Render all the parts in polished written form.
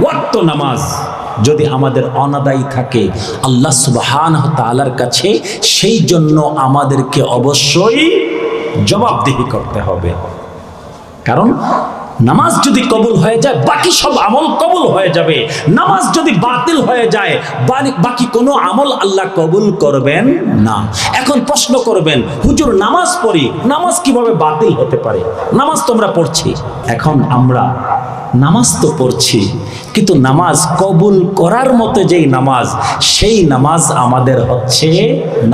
ওয়াক্ত নামাজ যদি আমাদের অনাদায়ী থাকে, আল্লাহ সুবহানাহু ওয়া তাআলার কাছে সেই জন্য আমাদেরকে অবশ্যই জবাবদিহি করতে হবে। কারণ নামাজ যদি কবুল হয়ে যায় বাকি সব আমল কবুল হয়ে যাবে, নামাজ যদি বাতিল হয়ে যায় বাকি কোনো আমল আল্লাহ কবুল করবেন না। এখন প্রশ্ন করবেন, হুজুর নামাজ পড়ি, নামাজ কিভাবে বাতিল হতে পারে? নামাজ তো আমরা পড়ছি। এখন আমরা নামাজ তো পড়ছি, কিন্তু নামাজ কবুল করার মতো যেই নামাজ, সেই নামাজ আমাদের হচ্ছে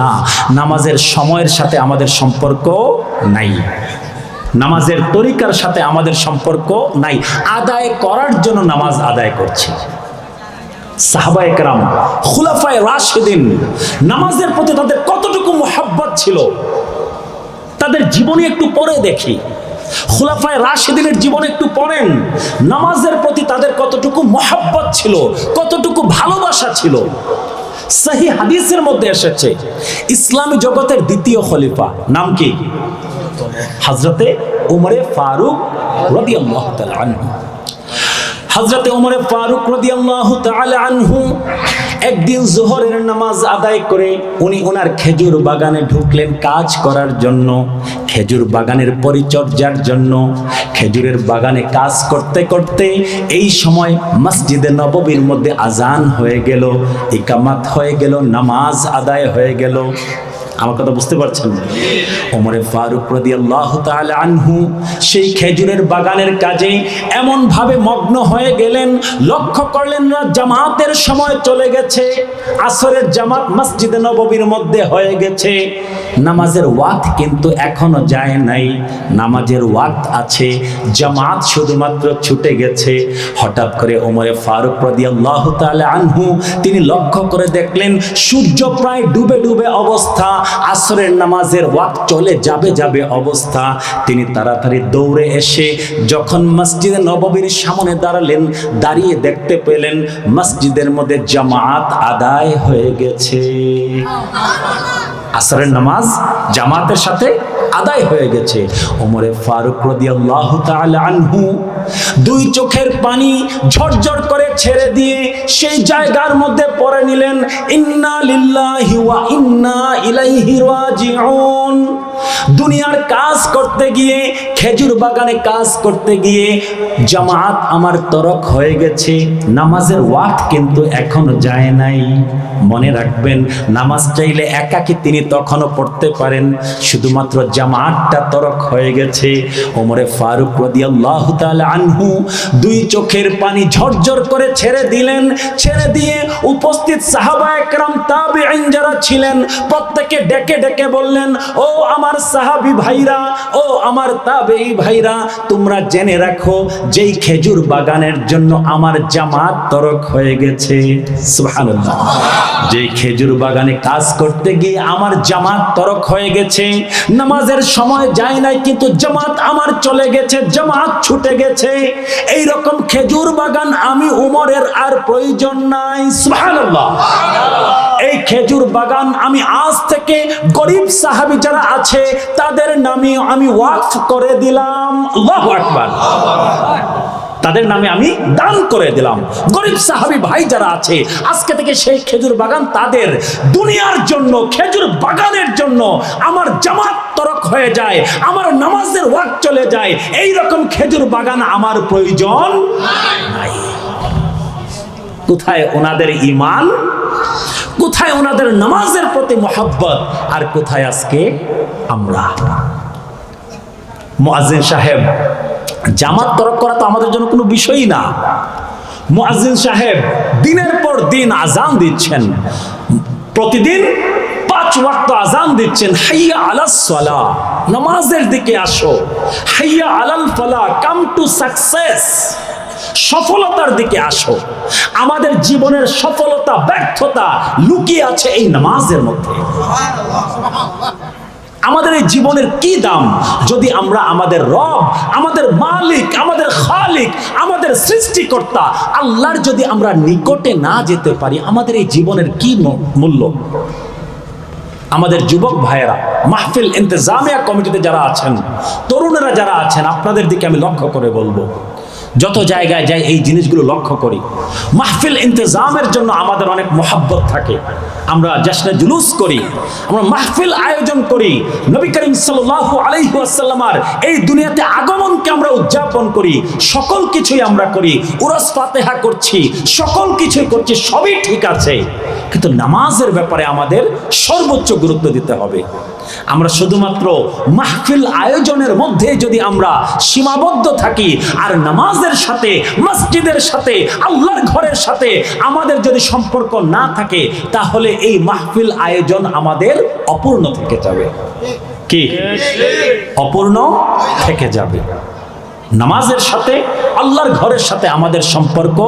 না। নামাজের সময়ের সাথে আমাদের সম্পর্ক নাই, নামাজের তরিকার সাথে আমাদের সম্পর্ক নাই, আদায় করার জন্য নামাজ আদায় করছি। সাহাবায়ে কেরাম, খুলাফায়ে রাশিদিন, নামাজের প্রতি তাদের কতটুকু মুহাব্বত ছিল তাদের জীবনে একটু পড়ে দেখি। খুলাফায়ে রাশিদিনের জীবনে একটু পড়েন, নামাজের প্রতি তাদের কতটুকু মুহাব্বত ছিল, কতটুকু ভালোবাসা ছিল। সহিহ হাদিসের মধ্যে এসেছে ইসলামী জগতের দ্বিতীয় খলিফা নাম কি? হযরতে উমরে ফারুক রাদিয়াল্লাহু তাআলা আনহু। হযরতে উমরে ফারুক রাদিয়াল্লাহু তাআলা আনহু একদিন যোহরের নামাজ আদায় করে উনি ওনার খেজুর বাগানে ঢুকলেন কাজ করার জন্য, খেজুর বাগানের পরিচর্যার জন্য। খেজুরের বাগানে কাজ করতে করতে এই সময় মসজিদে নববীর মধ্যে আজান হয়ে গেল, ইকামত হয়ে গেল, নামাজ আদায় হয়ে গেল। আমার কথা বুঝতে পারছেন? ওমরে ফারুক রাদিয়াল্লাহু তাআলা আনহু সেই খেজুরের বাগানের কাজে এমন ভাবে মগ্ন হয়ে গেলেন, লক্ষ্য করলেন না জামাতের সময় চলে গেছে, আসরের জামাত মসজিদে নববীর মধ্যে হয়ে গেছে, নামাজের ওয়াক্ত কিন্তু এখনো যায় নাই, নামাজের ওয়াক্ত আছে, জামাত শুধুমাত্র ছুটে গেছে। হঠাৎ করে ওমরে ফারুক রাদিয়াল্লাহু তাআলা আনহু তিনি লক্ষ্য করে দেখলেন সূর্য প্রায় ডুবে ডুবে অবস্থা, আসরের নামাজের ওয়াক্ত চলে যাবে অবস্থা। তিনি তাড়াতাড়ি দৌড়ে এসে যখন মসজিদে নববীর সামনে দাঁড়ালেন, দাঁড়িয়ে দেখতে পেলেন মসজিদের মধ্যে জামাত আদায় হয়ে গেছে। আসরের নামাজ জামাতের সাথে আদায় হয়ে গেছে। ওমরে ফারুক রাদিয়াল্লাহু তাআলা আনহু দুই চোখের পানি ঝরঝর করে ছেড়ে দিয়ে সেই জায়গার মধ্যে পড়ে নিলেন, ইন্না লিল্লাহি ওয়া ইন্না ইলাইহি রাজিউন। দুনিয়ার কাজ করতে গিয়ে, খেজুর বাগানে কাজ করতে গিয়ে জামাত আমার তরক হয়ে গেছে, নামাজের ওয়াক্ত কিন্তু এখনো যায় নাই। মনে রাখবেন, নামাজ চাইলে একাকী তিনি তখনও পড়তে পারেন, শুধুমাত্র জামাতটা তরক হয়ে গেছে। ওমরে ফারুক রাদিয়াল্লাহু তাআলা আনহু দুই চোখের পানি ঝরঝর করে ছেড়ে দিলেন। ছেড়ে দিয়ে উপস্থিত সাহাবায়ে কেরাম তাবেঈন যারা ছিলেন প্রত্যেকে ডেকে ডেকে বললেন, ও আমার সাহাবী ভাইরা, ও আমার তাবেঈ ভাইরা, তোমরা জেনে রাখো যেই খেজুর বাগানের জন্য আমার জামাত তরক হয়ে গেছে, সুবহানাল্লাহ, যেই খেজুর বাগানে কাজ করতে গিয়ে আমার জামাত তরক হয়ে গেছে, নামাজের সময় যায় নাই কিন্তু জামাত আমার চলে গেছে, জামাত ছুটে গেছে, এই রকম খেজুর বাগান আমি উমরের আর প্রয়োজন নাই, সুবহানাল্লাহ। এই খেজুর বাগান আমি আজ থেকে গরিব সাহাবী যারা আছে তাদের নামে আমি ওয়াকফ করে দিলাম, আল্লাহু আকবার, তাদের নামে আমি দান করে দিলাম। গরিব সাহাবী ভাই যারা আছে আজকে থেকে সেই খেজুর বাগান তাদের। দুনিয়ার জন্য, খেজুর বাগানের জন্য আমার জামাত তরক হয়ে যায়, আমার নামাজের ওয়াক্ত চলে যায়, এই রকম খেজুর বাগান আমার প্রয়োজন নাই। কোথায় ওনাদের ঈমান, কোথায় ওনাদের নামাজের প্রতি মুহাব্বত, আর কোথায় আজকে আমরা? মুয়াজ্জিন সাহেব, জামাত তরক করা তো আমাদের জন্য কোনো বিষয়ই না। মুয়াজ্জিন সাহেব দিনের পর দিন আজান দিচ্ছেন, প্রতিদিন 5 ওয়াক্ত আজান দিচ্ছেন, হাইয়া আলাস সালাহ, নামাজের দিকে আসো, হাইয়া আলাল ফালাহ, কাম টু সাকসেস, সফলতার দিকে আসো। আমাদের জীবনের সফলতা ব্যর্থতা লুকিয়ে আছে এই নামাজের মধ্যে। আমাদের এই জীবনের কি দাম যদি আমরা আমাদের রব, আমাদের মালিক, আমাদের খালিক, আমাদের সৃষ্টিকর্তা আল্লাহর যদি আমরা নিকটে না যেতে পারি, আমাদের এই জীবনের কি মূল্য? আমাদের যুবক ভাইয়েরা, মাহফিল ইন্তেজামিয়া কমিটিতে যারা আছেন, তরুণেরা যারা আছেন, আপনাদের দিকে আমি লক্ষ্য করে বলবো, যত জায়গায় যাই এই জিনিসগুলো লক্ষ্য করি। মাহফিল ইন্তজামের জন্য আমাদের অনেক মোহাব্বত থাকে, আমরা জশ্নে জুলুস করি, আমরা মাহফিল আয়োজন করি, নবী করিম সাল্লাল্লাহু আলাইহি ওয়াসাল্লামের এই দুনিয়াতে আগমনকে আমরা উদযাপন করি, সকল কিছুই আমরা করি, উরস ফাতিহা করছি, সকল কিছুই করছি, সবই ঠিক আছে, কিন্তু নামাজের ব্যাপারে আমাদের সর্বোচ্চ গুরুত্ব দিতে হবে। আমরা শুধুমাত্র মাহফিল আয়োজনের মধ্যে যদি আমরা সীমাবদ্ধ থাকি আর নামাজের সাথে, মসজিদের সাথে, আল্লাহর ঘরের সাথে আমাদের যদি সম্পর্ক না থাকে, তাহলে এই মাহফিল আয়োজন আমাদের অপূর্ণ থেকে যাবে। কি অপূর্ণ থেকে যাবে? নামাজের সাথে, আল্লাহর ঘরের সাথে আমাদের সম্পর্ক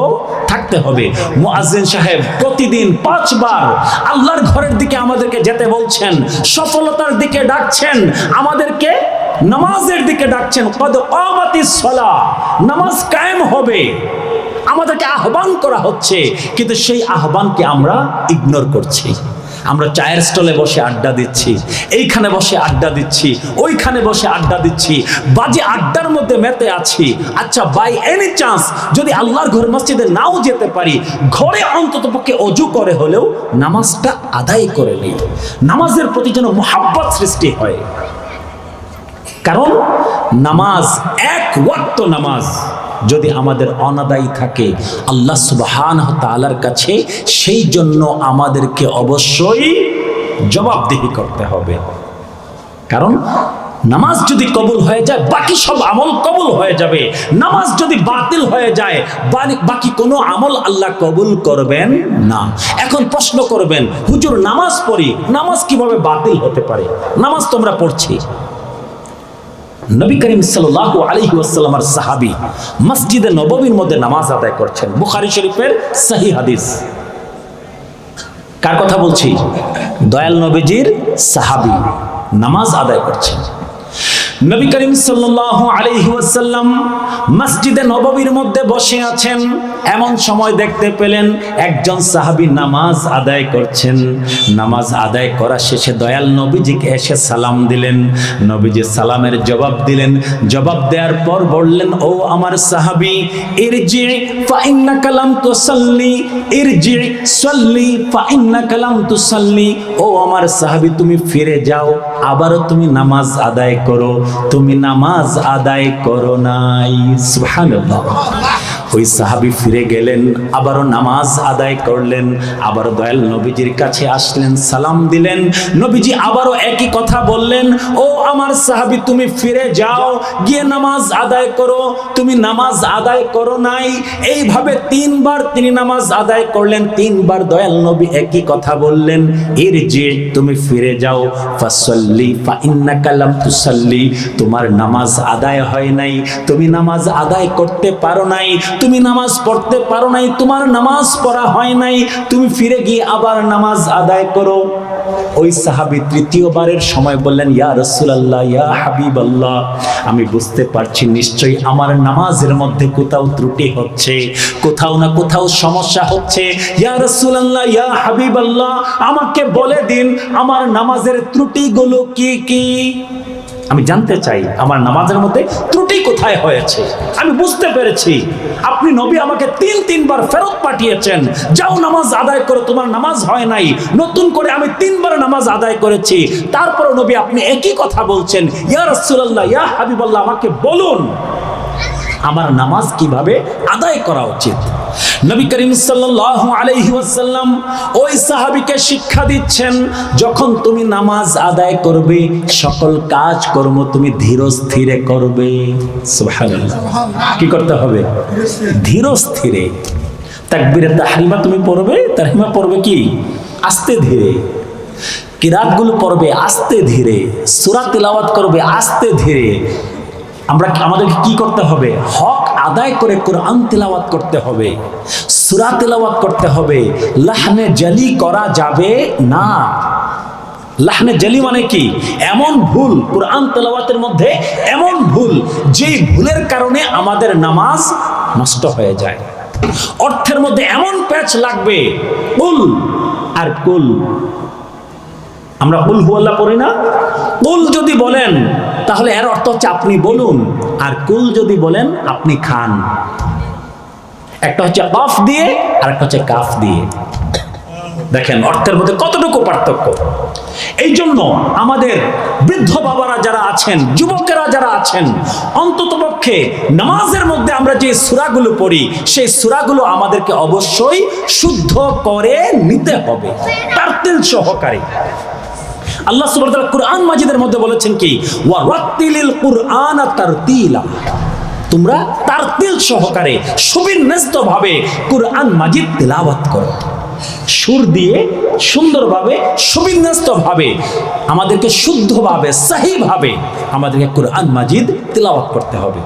থাকতে হবে। মুয়াজ্জিন সাহেব প্রতিদিন 5 বার আল্লাহর ঘরের দিকে আমাদেরকে যেতে বলছেন, সফলতার দিকে ডাকছেন, আমাদেরকে নামাজের দিকে ডাকছেন। কদ কামাতিস সালাহ, নামাজ কায়েম হবে, আমাদেরকে আহ্বান করা হচ্ছে, কিন্তু সেই আহ্বানকে আমরা ইগনোর করছি। আমরা চায়ের স্টলে বসে আড্ডা দিচ্ছি, এইখানে বসে আড্ডা দিচ্ছি, ওইখানে বসে আড্ডা দিচ্ছি, বাজে আড্ডার মধ্যে মেতে আছি। আচ্ছা, বাই এনি চান্স যদি আল্লাহর ঘর মসজিদে নাও যেতে পারি, ঘরে অন্ততপক্ষে ওযু করে হলেও নামাজটা আদায় করে নিই, নামাজের প্রতি যেন মুহাব্বত সৃষ্টি হয়। কারণ নামাজ, এক ওয়াক্ত নামাজ যদি আমাদের অনাদায়ী থাকে, আল্লাহ সুবহানাহু ওয়া তাআলার কাছে সেই জন্য আমাদেরকে অবশ্যই জবাবদিহি করতে হবে। কারণ নামাজ যদি কবুল হয়ে যায়, বাকি সব আমল কবুল হয়ে যাবে। নামাজ যদি বাতিল হয়ে যায়, বাকি কোনো আমল আল্লাহ কবুল করবেন না। এখন প্রশ্ন করবেন, হুজুর নামাজ পড়ি, নামাজ কিভাবে বাতিল হতে পারে? নামাজ তোমরা পড়ছি, নবী করিম সাল্লাল্লাহু আলাইহি ওয়াসাল্লামের সাহাবী মসজিদে নববীর মধ্যে নামাজ আদায় করছেন, বুখারী শরীফের সহিহ হাদিস। কার কথা বলছি? দয়াল নবীজির সাহাবী নামাজ আদায় করছেন। নবী করিম সাল্লাল্লাহু আলাইহি ওয়াসাল্লাম মসজিদে নববীর মধ্যে বসে আছেন, এমন সময় দেখতে পেলেন একজন সাহাবী নামাজ আদায় করছেন। নামাজ আদায় করা শেষে দয়াল নবীজিকে এসে সালাম দিলেন। নবীজি সালামের জবাব দিলেন, জবাব দেওয়ার পর বললেন, ও আমার সাহাবী, ইরজি ফা ইন্নাকা লাম তুসাল্লি, ইরজি সাল্লি ফা ইন্নাকা লাম তুসাল্লি। ও আমার সাহাবী, তুমি ফিরে যাও, আবারও তুমি নামাজ আদায় করো, তুমি নামাজ আদায় করো নাই। সুবহানাল্লাহ। ওই সাহাবী ফিরে গেলেন, আবারও নামাজ আদায় করলেন, আবারও দয়াল নবীজির কাছে আসলেন, সালাম দিলেন। নবীজি আবারও একই কথা বললেন, ও আমার সাহাবী, তুমি ফিরে যাও, গিয়ে নামাজ আদায় করো, তুমি নামাজ আদায় করো নাই। এইভাবে 3 বার তিনি নামাজ আদায় করলেন। 3 বার দয়াল নবী একই কথা বললেন, ইরজি, তুমি ফিরে যাও, ফাসাল্লি ফা ইন্নাকা লাম তুসাল্লি, তোমার নামাজ আদায় হয় নাই, তুমি নামাজ আদায় করতে পারো নাই, তুমি নামাজ পড়তে পারো নাই, তোমার নামাজ পড়া হয় নাই, তুমি ফিরে গিয়ে আবার নামাজ আদায় করো। ওই সাহাবী 3য় বারের সময় বললেন, ইয়া রাসূলুল্লাহ, ইয়া হাবিবাল্লাহ, আমি বুঝতে পারছি নিশ্চয়ই আমার নামাজের মধ্যে কোথাও ত্রুটি হচ্ছে, কোথাও না কোথাও সমস্যা হচ্ছে। ইয়া রাসূলুল্লাহ, ইয়া হাবিবাল্লাহ, আমাকে বলে দিন আমার নামাজের ত্রুটিগুলো কি কি। আমি জানতে চাই আমার নামাজের মধ্যে ত্রুটি কোথায় হয়েছে। আমি বুঝতে পেরেছি আপনি নবী আমাকে 3 বার ফেরত পাঠিয়েছেন, যাও নামাজ আদায় করো, তোমার নামাজ হয় নাই। নতুন করে আমি 3 বার নামাজ আদায় করেছি, তারপরে নবী আপনি একই কথা বলছেন। ইয়া রাসূলুল্লাহ, ইয়া হাবিবাল্লাহ, আমাকে বলুন আমার নামাজ কিভাবে আদায় করা উচিত। নবী করিম সাল্লাল্লাহু আলাইহি ওয়াসাল্লাম ওই সাহাবীকে শিক্ষা দিচ্ছেন, যখন তুমি নামাজ আদায় করবে, সকল কাজ কর্ম তুমি ধীর স্থিরে করবে। সুবহানাল্লাহ। কি করতে হবে? ধীর স্থিরে। তাকবীরে তাহরিমা তুমি পড়বে, তাহরিমা পড়বে কি? আস্তে ধীরে। কিরাতগুলো পড়বে আস্তে ধীরে, সূরা তিলাওয়াত করবে আস্তে ধীরে। আমাদেরকে কি করতে হবে? হক আদায় করে কোরআন তিলাওয়াত করতে হবে, সূরা তিলাওয়াত করতে হবে। লাহনে জালি করা যাবে না। লাহনে জালি মানে কি? এমন ভুল কোরআন তিলাওয়াতের মধ্যে, এমন ভুল যেই ভুলের কারণে আমাদের নামাজ নষ্ট হয়ে যায়। অর্থের মধ্যে এমন প্যাচ লাগবে, কুল আর কুল। আমরা কুল হু আল্লাহ পড়ি না? কুল যদি বলেন তাহলে এর অর্থ হচ্ছে আপনি বলুন, আর কুল যদি বলেন আপনি খান। একটা হচ্ছে কফ দিয়ে আর একটা হচ্ছে কাফ দিয়ে। দেখেন অর্থের মধ্যে কতটুকু পার্থক্য। এই জন্য আমাদের বৃদ্ধ বাবারা যারা আছেন, যুবকেরা যারা আছেন, অন্ততপক্ষে নামাজের মধ্যে আমরা যে সূরাগুলো পড়ি সেই সূরাগুলো আমাদেরকে অবশ্যই শুদ্ধ করে নিতে হবে, তারতিল সহকারে। আল্লাহ সুবহানাহু ওয়া তাআলা কুরআন মাজিদের মধ্যে বলেছেন কি, ওয়া রাত্তিলিল কুরআনা তারতিলা, তোমরা তারতিল সহকারে সুবিন্যস্তভাবে কুরআন মাজিদ তেলাওয়াত করো। সুর দিয়ে সুন্দরভাবে সুবিন্যস্তভাবে আমাদেরকে শুদ্ধভাবে সহিভাবে আমাদেরকে কুরআন মাজিদ তেলাওয়াত করতে হবে।